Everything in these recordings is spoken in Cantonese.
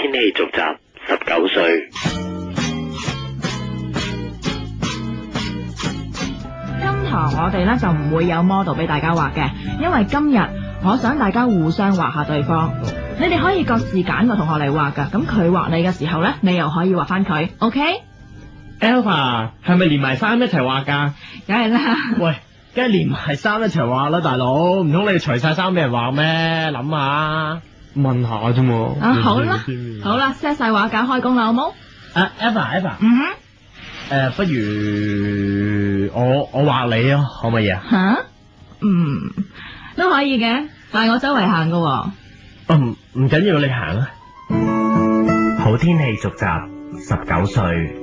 天氣續集19歲。今堂我哋咧就唔會有 model 俾大家畫嘅，因為今日我想大家互相畫下對方。你哋可以各自揀個同學嚟畫噶，咁佢畫你嘅時候咧，你又可以畫翻佢。OK？Alpha 係咪連埋衫一齊畫噶？梗係啦。喂，梗係連埋衫一齊畫啦，大佬，唔通你除晒衫俾人畫咩？諗下，問下啫嘛。好啦 set 晒畫架開工啦，好冇？Alpha，不如我畫你啊，可唔可以啊？吓？都可以嘅，但係我周圍行噶。唔緊要，你行啊。好天氣續集19歲。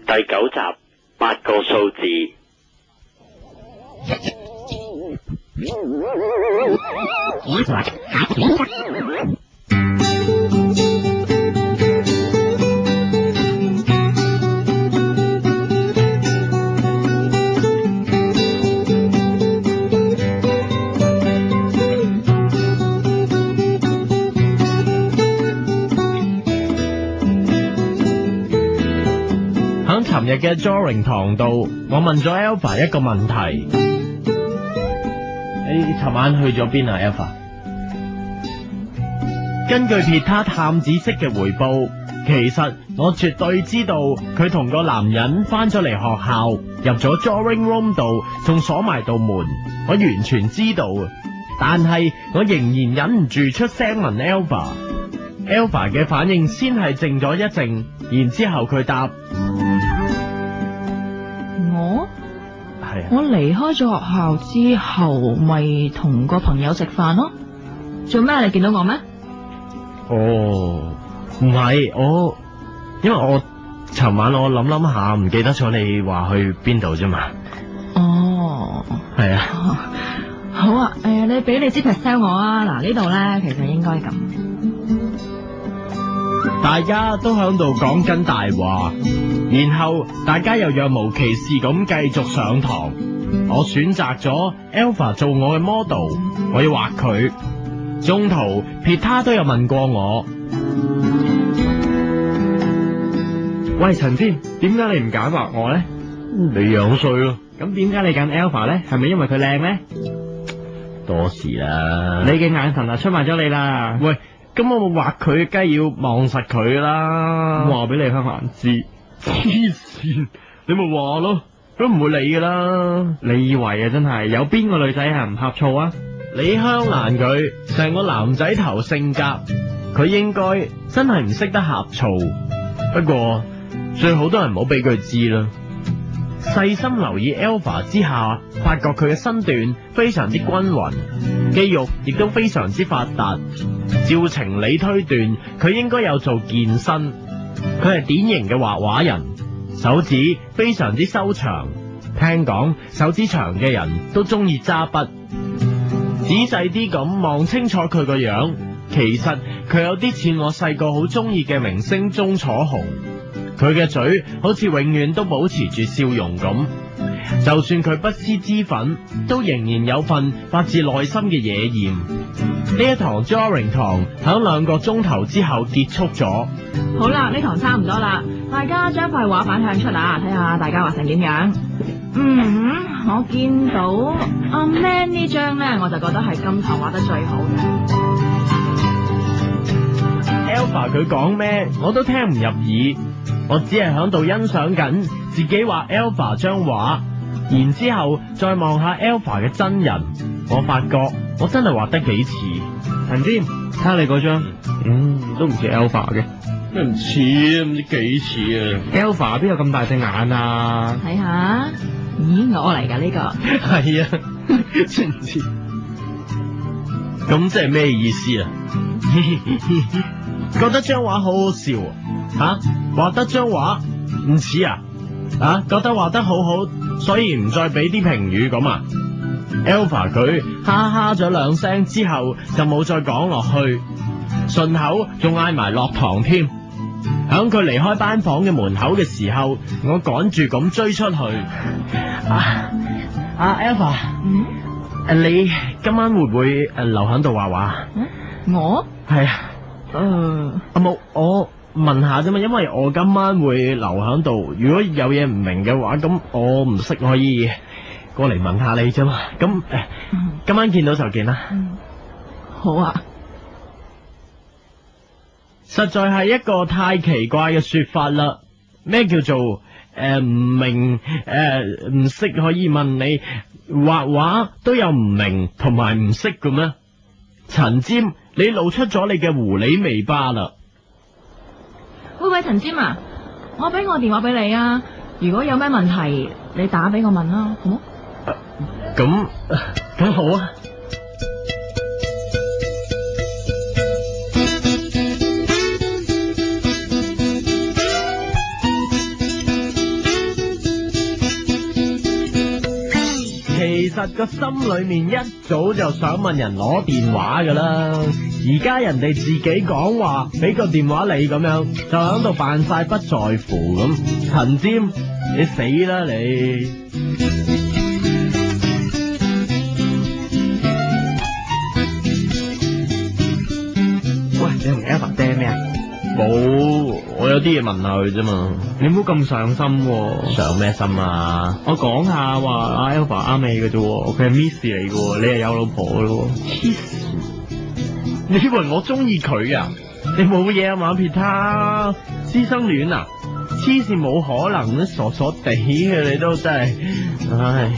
第9集8個數字。喺尋日嘅 drawing 堂度，我問咗 Alpha 一個問題：你尋晚去咗邊啊 ，Alpha？ 根據撇他探子式嘅回報，其實我絕對知道佢同個男人翻咗嚟學校，入咗 drawing room 度，仲鎖埋道門，我完全知道。但係我仍然忍唔住出聲問 Alpha。Alpha 嘅反應先係靜咗一靜，然之後佢答：我離開咗學校之後，咪同個朋友食飯咯。做咩？你見到我咩？唔係因為我尋晚我諗下唔記得咗你話去邊度啫嘛。係啊。好啊，你俾你支筆 sell 我啊。嗱，呢度咧其實應該咁。大家都響度講緊大話，然後大家又若無其事咁繼續上堂。我選擇咗 Alpha 做我嘅 model， 我要畫佢。中途撇他都有問過我：喂，陳天，點解你唔揀畫我呢？你樣衰咯。咁點解你揀 Alpha 呢？係咪因為佢靚呢？多事啦。你嘅眼神出賣咗你啦。喂，咁我畫佢，梗係要望實佢啦。話俾你香蘭知。黐線，你咪話咯，都唔會理噶啦。你以為啊，真係有邊個女仔係唔呷醋啊？李香蘭佢成個男仔頭性格，佢應該真係唔識得呷醋。不過最好都係唔好俾佢知啦。細心留意 Alpha 之下，發覺佢嘅身段非常之均勻，肌肉亦都非常之發達。照情理推斷，佢應該有做健身。佢係典型嘅畫畫人，手指非常之修長。聽講手指長嘅人都中意揸筆。仔細啲咁望清楚佢個樣，其實佢有啲似我細個好中意嘅明星鍾楚紅。佢嘅嘴好似永遠都保持住笑容咁，就算佢不施脂粉，都仍然有份發自內心嘅野艷。呢一堂 drawing 堂喺2個鐘頭之後結束咗。好啦，呢堂差唔多啦，大家將塊畫板向出啊，睇下大家畫成點樣。我見到阿 Man 呢張呢，我就覺得係今堂畫得最好嘅。Alpha 佢講咩，我都聽唔入耳，我只係響度欣賞緊自己畫 Alpha 張畫，然之後再望下 Alpha 嘅真人，我發覺我真係畫得幾似。陳天，睇下你嗰張，都唔似 Alpha 嘅。咩唔似啊？唔知幾似啊 ？Alpha 邊有咁大隻眼啊？睇下，咦，我嚟噶呢個。係啊，知唔知？咁即係咩意思啊？覺得張畫好好笑啊？畫得張畫唔似啊？覺得畫得好好，所以唔再俾啲評語咁啊 ？Alpha 佢哈哈咗2聲之後就冇再講落去，順口仲嗌埋落堂添。響佢離開班房嘅門口嘅時候，我趕住咁追出去。Alpha，你今晚會唔會留喺度畫畫？我係啊。冇，我問下啫嘛，因為我今晚會留喺度，如果有嘢唔明嘅話，咁我唔識可以過嚟問下你啫嘛。咁今晚見到就見啦。好啊。實在係一個太奇怪嘅說法啦。咩叫做唔明唔識可以問你？畫畫都有唔明同埋唔識嘅咩？陳尖，你露出咗你嘅狐狸尾巴啦！喂，陳尖啊，我俾我電話俾你啊，如果有咩問題，你打俾我問啦，好冇？咁好啊！其實個心裏面一早就想問人攞電話噶啦，而家人哋自己講話俾個電話你咁樣，就喺度扮晒不在乎咁。陳尖，你死啦你！喂，你同 Alpha 爹咩啊？冇，我有啲嘢問下佢啫嘛。你唔好咁上心喎。上咩心啊？我講下話阿 Alpha 啱你嘅啫，佢係 Miss 嚟嘅，你係有老婆嘅咯。黐線！你以為我中意佢啊？你冇嘢啊嘛，撇他師生戀啊？黐線冇可能，傻傻地嘅你都真係，唉！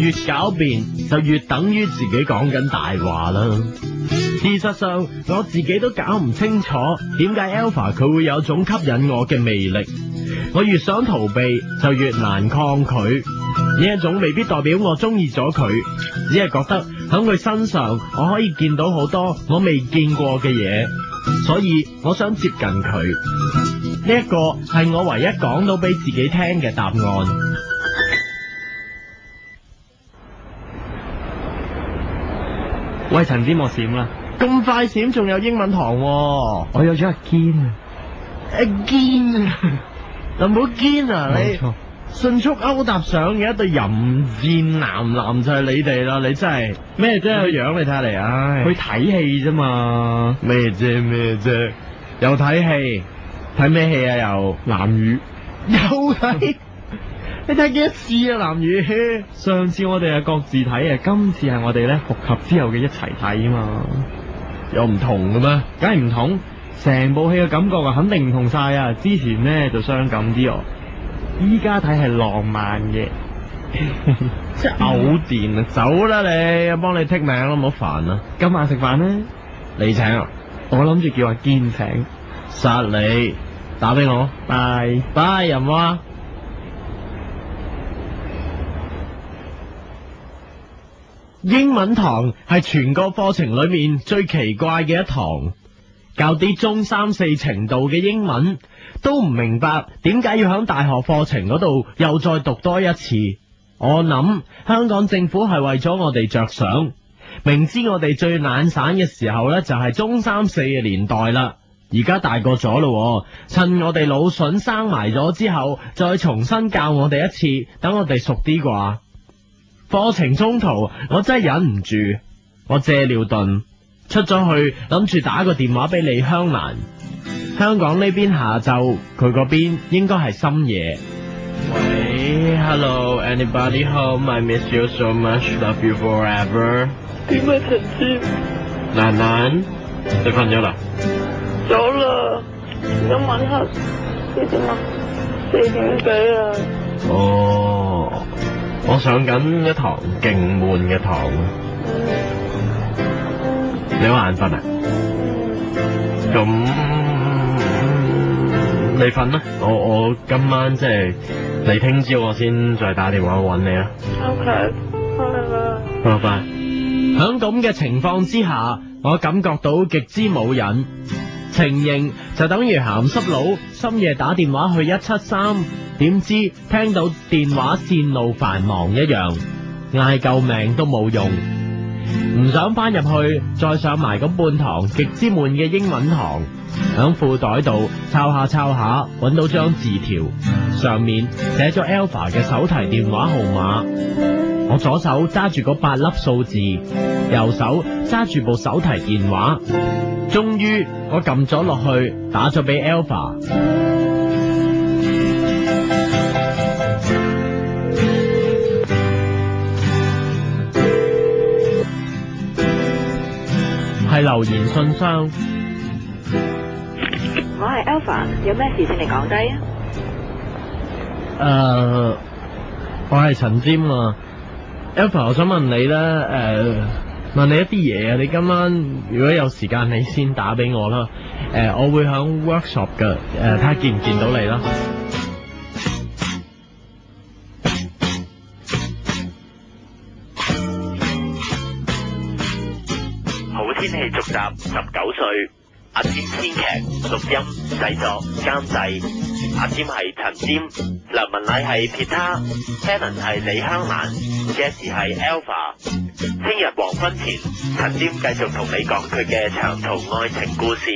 越狡辯就越等於自己講緊大話啦。事實上，我自己都搞唔清楚點解 Alpha 佢會有種吸引我嘅魅力。我越想逃避，就越難抗拒。呢一種未必代表我中意咗佢，只係覺得喺佢身上我可以見到好多我未見過嘅嘢，所以我想接近佢。呢一個係我唯一講到俾自己聽嘅答案。喂，陳尖，我閃啦！咁快閃，仲有英文堂喎。我有咗阿堅啊！阿堅啊！就唔好堅啊！你錯迅速勾搭上嘅一對淫賤男就係你哋啦！你真係咩啫？個樣你睇下嚟，唉！去睇戲啫嘛！咩啫？又睇戲？睇咩戲啊？又藍雨又睇？你睇幾多次啊？藍雨？上次我哋係各自睇啊，今次係我哋咧復合之後嘅一齊睇啊嘛！有唔同嘅咩？梗係唔同，成部戲嘅感覺啊，肯定唔同晒啊！之前咧就傷感啲哦，依家睇係浪漫嘅，即係嘔電啊！走啦你，我幫你剔名啦，唔好煩啊！今晚食飯咧，你請啊？我諗住叫阿堅請，殺你！打俾我，拜拜人話。英文堂係全個課程裏面最奇怪嘅一堂，教啲中3、4程度嘅英文，都唔明白點解要響大學課程嗰度又再讀多一次。我諗香港政府係為咗我哋着想，明知我哋最懶散嘅時候呢，就係中3、4嘅年代啦。而家大個咗咯，趁我哋腦筍生埋咗之後，再重新教我哋一次，等我哋熟啲啩。課程中途，我真係忍唔住，我借尿遁出咗去，諗住打個電話俾李香蘭。香港呢邊下晝，佢嗰邊應該係深夜。喂 ，Hello，anybody home？I miss you so much，love you forever。點啊，陳尖？蘭蘭，你瞓咗啦？咗啦，今晚黑幾點啊？4點幾啊？哦。我上緊一堂勁悶嘅堂，你好眼瞓啊？咁你瞓啦，我今晚即係你聽朝我先再打電話搵你啦。OK，拜拜。喺咁嘅情況之下，我感覺到極之冇癮。情形就等於鹹濕佬深夜打電話去173，點知聽到電話線路繁忙一樣，嗌救命都冇用。唔想翻入去再上埋嗰半堂極之悶嘅英文堂，響褲袋度抄下，搵到張字條，上面寫咗 Alpha 嘅手提電話號碼。我左手揸住嗰8粒數字，右手揸住部手提電話。終於我撳咗落去，打咗俾 Alpha。係留言信箱。我係 Alpha，有咩事請你講低啊？我係陳尖啊。Alpha， 我想問你咧，問你一啲嘢啊。你今晚如果有時間，你先打俾我啦。我會響 workshop 噶，睇下見唔見到你啦。好天氣續集19歲，阿尖編劇、錄音、製作、監製。阿尖係陳尖，梁文禮係撇他 ，Kevin 係李香蘭 ，Jessie 係 Alpha。聽日黃昏前，陳尖繼續同你講佢嘅長途愛情故事。